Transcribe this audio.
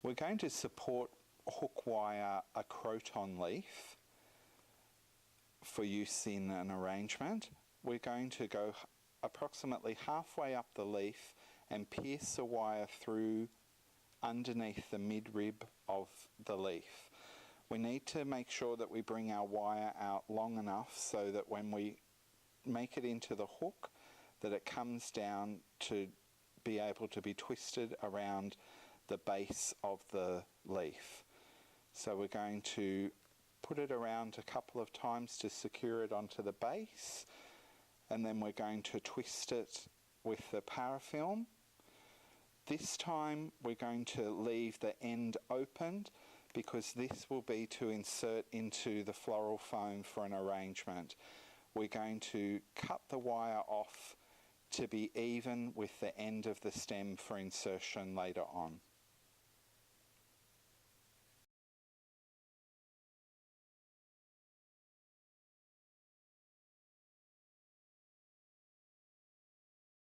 We're going to support hook wire a croton leaf for use in an arrangement. We're going to go approximately halfway up the leaf and pierce the wire through underneath the midrib of the leaf. We need to make sure that we bring our wire out long enough so that when we make it into the hook, that it comes down to be able to be twisted around the base of the leaf. So we're going to put it around a couple of times to secure it onto the base, and then we're going to twist it with the parafilm. This time we're going to leave the end opened because this will be to insert into the floral foam for an arrangement. We're going to cut the wire off to be even with the end of the stem for insertion later on.